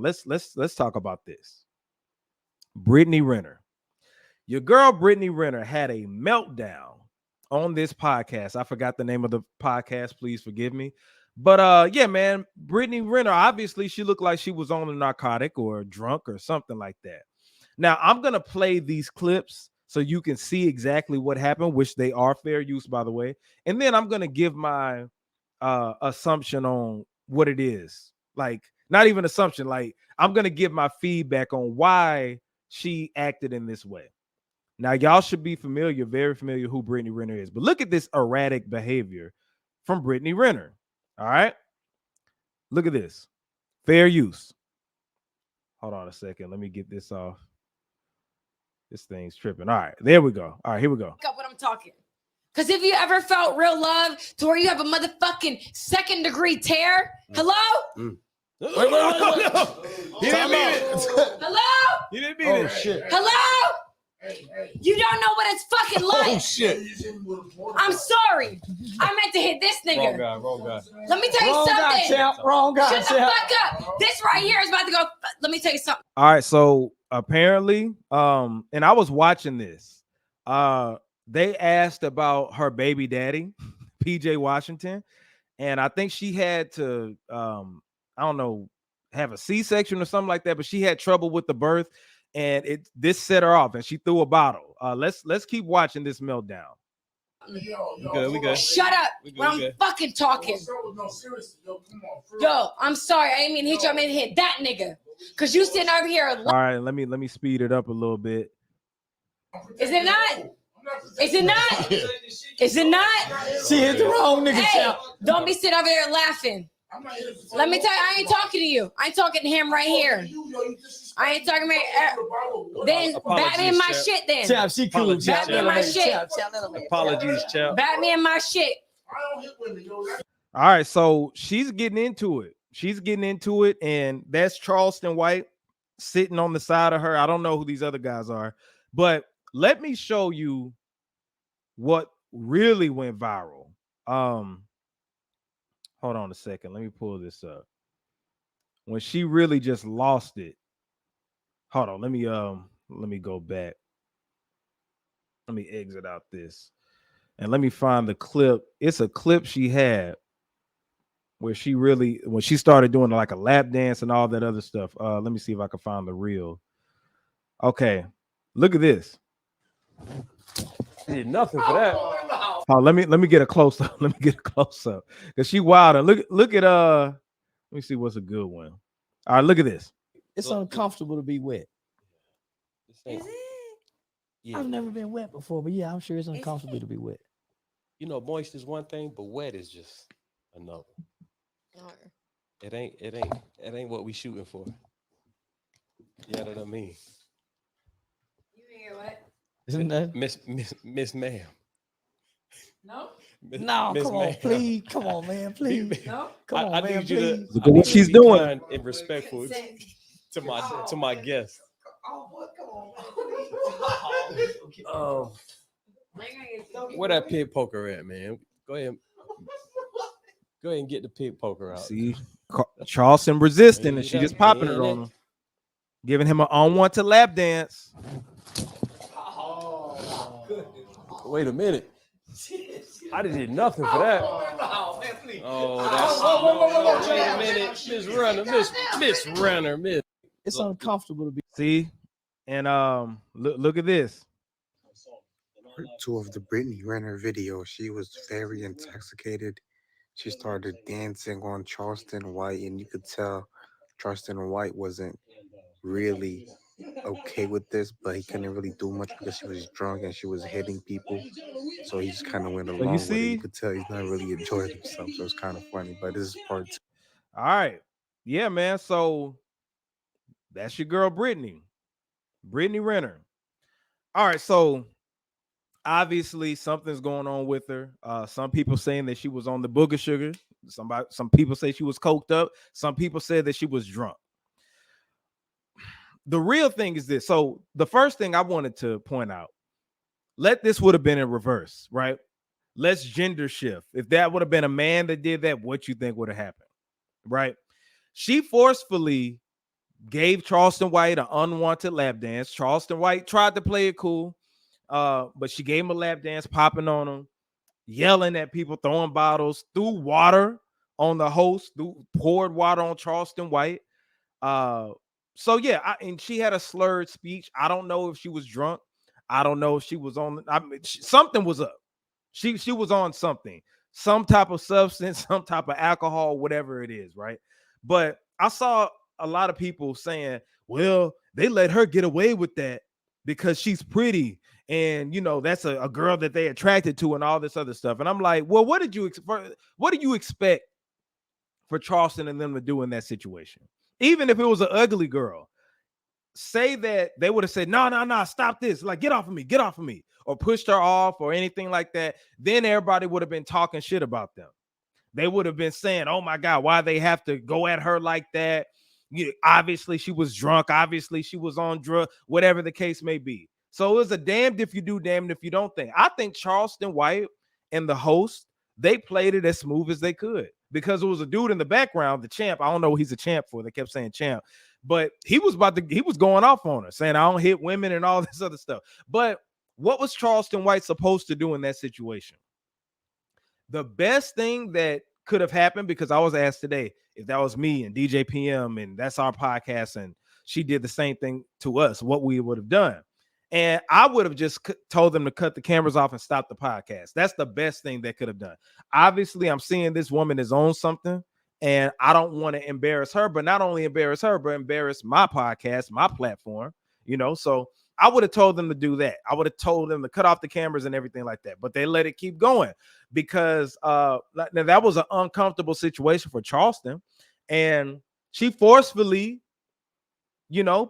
Let's talk about this. Brittany Renner. Your girl Brittany Renner had a meltdown on this podcast. I forgot the name of the podcast. Please forgive me. But yeah, man, Brittany Renner, obviously she looked like she was on a narcotic or drunk or something like that. Now, I'm going to play these clips so you can see exactly what happened, which they are fair use, by the way. And then I'm going to give my assumption on what it is. Like, not even assumption, like I'm going to give my feedback on why she acted in this way. Now, y'all should be familiar, very familiar who Brittany Renner is. But look at this erratic behavior from Brittany Renner. All right? Look at this. Fair use. Hold on a second. Let me get this off. This thing's tripping. All right, there we go. All right, here we go. Up what I'm talking. Because if you ever felt real love to where you have a motherfucking second-degree tear, hello? Wait. He didn't mean it. Hello? He didn't mean it. Shit. Hello? You don't know what it's fucking like. Oh, shit. I'm sorry. I meant to hit this nigga. Wrong guy. Let me tell you something. Wrong guy, Shut the fuck up. This right here is about to go. Let me tell you something. All right, so apparently, and I was watching this. They asked about her baby daddy, PJ Washington, and I think she had to, I don't know, have a C-section or something like that, but she had trouble with the birth, and this set her off, and she threw a bottle. Let's keep watching this meltdown. We good. Shut up when I'm fucking talking. No, seriously, yo, come on. Yo, I'm sorry. I didn't mean to hit you. I meant to hit that nigga. Cause you sitting over here. All right, let me speed it up a little bit. Is it not? Is it not? Is it not? She hit the wrong nigga. Hey, don't be sitting over there laughing. Let me tell you, I ain't talking to you. I ain't talking to him right here. I ain't talking about. Then bat me in my shit. Then Chap, she cool. bat me in my shit. Apologies, Chap. Bat me in my shit. All right, so she's getting into it. And that's Charleston White sitting on the side of her. I don't know who these other guys are, but let me show you what really went viral. Hold on a second. Let me pull this up. When she really just lost it. Hold on. Let me go back. Let me exit out this. And let me find the clip. It's a clip she had where she really, when she started doing like a lap dance and all that other stuff. Let me see if I can find the reel. Okay, look at this. She did nothing for that. Oh, let me get a close up. Let me get a close up because she wild. And look at let me see what's a good one. All right, look at this. It's uncomfortable to be wet. Is it? Yeah. I've never been wet before, but yeah, I'm sure it's uncomfortable to be wet. You know, moist is one thing, but wet is just another. It ain't what we shooting for. You know what I mean? You hear what? Isn't that Miss Ma'am? No. No, come on, please. Come on, man, please. No. Come on, I man, need you please. to. Look at what she's doing. And respectful to my guests. Oh, where that pig poker at, man? Go ahead and get the pig poker out. See, Charleston resisting, and she just popping it on him, giving him an unwanted lap dance. Wait a minute. I did nothing for that. Oh, wait a minute, Miss Renner, Miss. It's uncomfortable to be. See, and look at this. Part 2 of the Brittany Renner video. She was very intoxicated. She started dancing on Charleston White, and you could tell Charleston White wasn't really okay with this, but he couldn't really do much because she was drunk and she was hitting people. So he just kind of went along with it. You could tell he's not really enjoying himself, so it's kind of funny. But this is part 2. All right, yeah, man. So that's your girl, Brittany Renner. All right, so obviously something's going on with her. Some people saying that she was on the booger sugar. Some people say she was coked up. Some people said that she was drunk. The real thing is this. So the first thing I wanted to point out, this would have been in reverse, right? Let's gender shift. If that would have been a man that did that, what you think would have happened, right? She forcefully gave Charleston White an unwanted lap dance. Charleston White tried to play it cool, but she gave him a lap dance, popping on him, yelling at people, throwing bottles, threw water on the host, poured water on Charleston White. So yeah, and she had a slurred speech. I don't know if she was drunk. I don't know if she was on. Something was up. She was on something, some type of substance, some type of alcohol, whatever it is, right? But I saw a lot of people saying, well, they let her get away with that because she's pretty, and that's a girl that they attracted to, and all this other stuff. And I'm like, well, what do you expect for Charleston and them to do in that situation? Even if it was an ugly girl, say that they would have said, no, stop this, like, get off of me, or pushed her off or anything like that, then everybody would have been talking shit about them. They would have been saying, oh my God, why they have to go at her like that? Obviously she was drunk, obviously she was on drugs, whatever the case may be. So it was a damned if you do, damned if you don't thing. I think Charleston White and the host, they played it as smooth as they could, because it was a dude in the background, the champ. I don't know what he's a champ for. They kept saying champ, but he was going off on her, saying I don't hit women and all this other stuff. But what was Charleston White supposed to do in that situation? The best thing that could have happened, because I was asked today if that was me and DJ PM and that's our podcast, and she did the same thing to us, what we would have done. And I would have just told them to cut the cameras off and stop the podcast. That's the best thing they could have done. Obviously, I'm seeing this woman is on something, and I don't want to embarrass her, but not only embarrass her, but embarrass my podcast, my platform, so I would have told them to do that. I would have told them to cut off the cameras and everything like that, but they let it keep going because now that was an uncomfortable situation for Charleston, and she forcefully,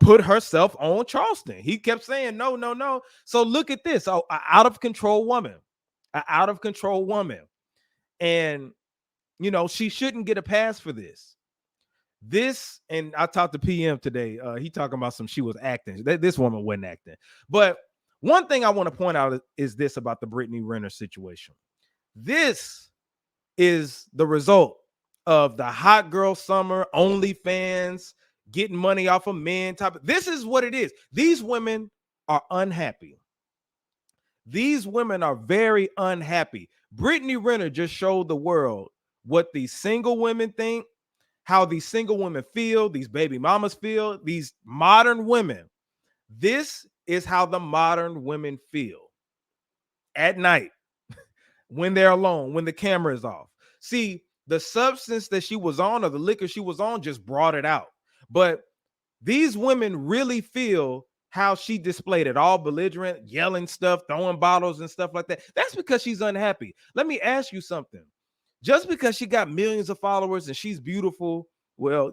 put herself on Charleston. He kept saying, no. So look at this. Oh, an out of control woman. And, she shouldn't get a pass for this. And I talked to PM today. He talking about she was acting. This woman wasn't acting. But one thing I want to point out is this about the Brittany Renner situation. This is the result of the hot girl summer, OnlyFans, getting money off of men this is what it is. These women are unhappy. These women are very unhappy. Brittany Renner just showed the world what these single women think, how these single women feel, these baby mamas feel, these modern women. This is how the modern women feel at night when they're alone, when the camera is off. See, the substance that she was on, or the liquor she was on, just brought it out. But these women really feel how she displayed it, all belligerent, yelling stuff, throwing bottles and stuff like that. That's because she's unhappy. Let me ask you something. Just because she got millions of followers and she's beautiful, well,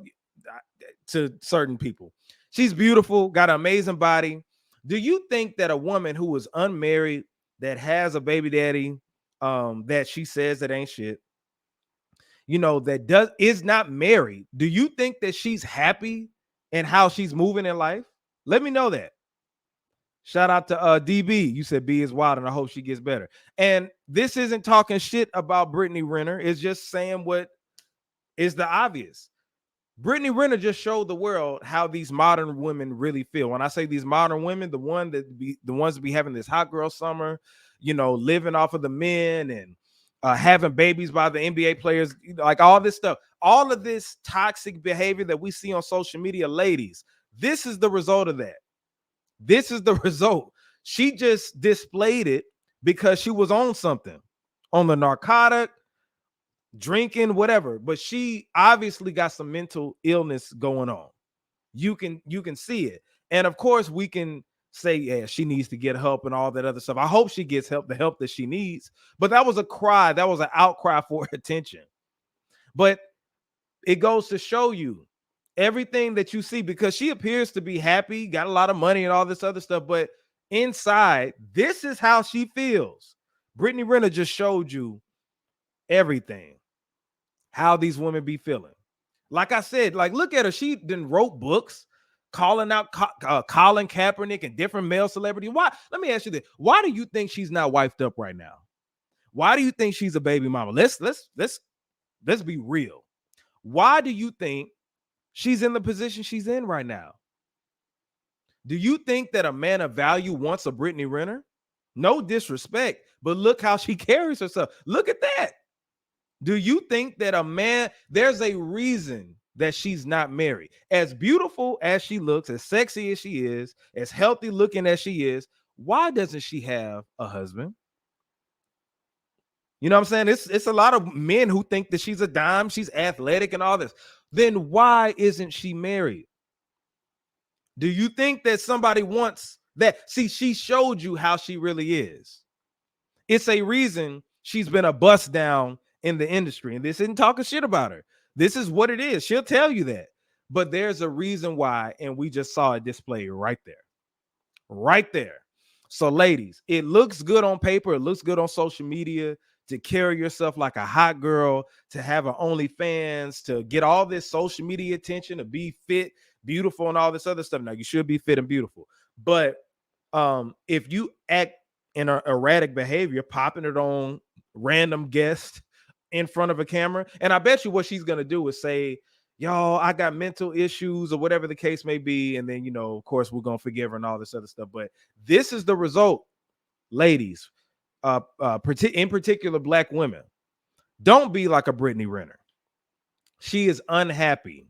to certain people, she's beautiful, got an amazing body. Do you think that a woman who is unmarried, that has a baby daddy, that she says that ain't shit, that is not married, do you think that she's happy in how she's moving in life? Let me know that. Shout out to DB. You said B is wild, and I hope she gets better. And this isn't talking shit about Brittany Renner. It's just saying what is the obvious. Brittany Renner just showed the world how these modern women really feel. When I say these modern women, the ones that be having this hot girl summer, living off of the men and having babies by the NBA players, like all this stuff, all of this toxic behavior that we see on social media, ladies, this is the result of that. This is the result. She just displayed it because she was on something, on the narcotic, drinking, whatever. But she obviously got some mental illness going on. You can see it. And of course, we can say, yeah, she needs to get help and all that other stuff. I hope she gets help, the help that she needs. But that was a cry. That was an outcry for attention. But it goes to show you everything that you see, because she appears to be happy, got a lot of money and all this other stuff. But inside, this is how she feels. Brittany Renner just showed you everything, how these women be feeling. Like I said, like, look at her. She done wrote books calling out Colin Kaepernick and different male celebrities. Why? Let me ask you this. Why do you think she's not wifed up right now? Why do you think she's a baby mama? Let's be real. Why do you think she's in the position she's in right now. Do you think that a man of value wants a Brittany Renner? No disrespect, but look how she carries herself. Look at that. Do you think that a man, there's a reason that she's not married? As beautiful as she looks, as sexy as she is, as healthy looking as she is, why doesn't she have a husband? You know what I'm saying? It's a lot of men who think that she's a dime, she's athletic and all this. Then why isn't she married? Do you think that somebody wants that? See, she showed you how she really is. It's a reason she's been a bust down in the industry. And this isn't talking shit about her. This is what it is. She'll tell you that. But there's a reason why, and we just saw it displayed right there. Right there. So, ladies, it looks good on paper. It looks good on social media to carry yourself like a hot girl, to have an OnlyFans, to get all this social media attention, to be fit, beautiful, and all this other stuff. Now, you should be fit and beautiful. But if you act in an erratic behavior, popping it on random guests in front of a camera, and I bet you what she's going to do is say, y'all, I got mental issues or whatever the case may be. And then, you know, of course, we're going to forgive her and all this other stuff. But this is the result, ladies, in particular, black women. Don't be like a Brittany Renner. She is unhappy.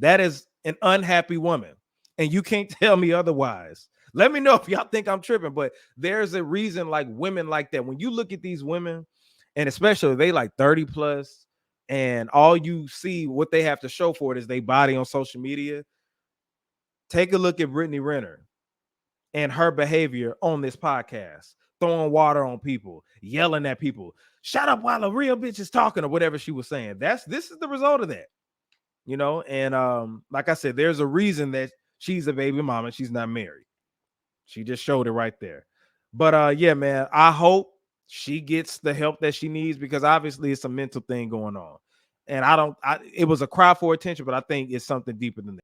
That is an unhappy woman. And you can't tell me otherwise. Let me know if y'all think I'm tripping, but there's a reason like women like that. When you look at these women, and especially they like 30 plus, and all you see what they have to show for it is their body on social media. Take a look at Brittany Renner and her behavior on this podcast, throwing water on people, yelling at people, shut up while a real bitch is talking, or whatever she was saying. This is the result of that, you know. And like I said, there's a reason that she's a baby mama. She's not married. She just showed it right there. But yeah, man, I hope she gets the help that she needs, because obviously it's a mental thing going on. And it was a cry for attention, but I think it's something deeper than that.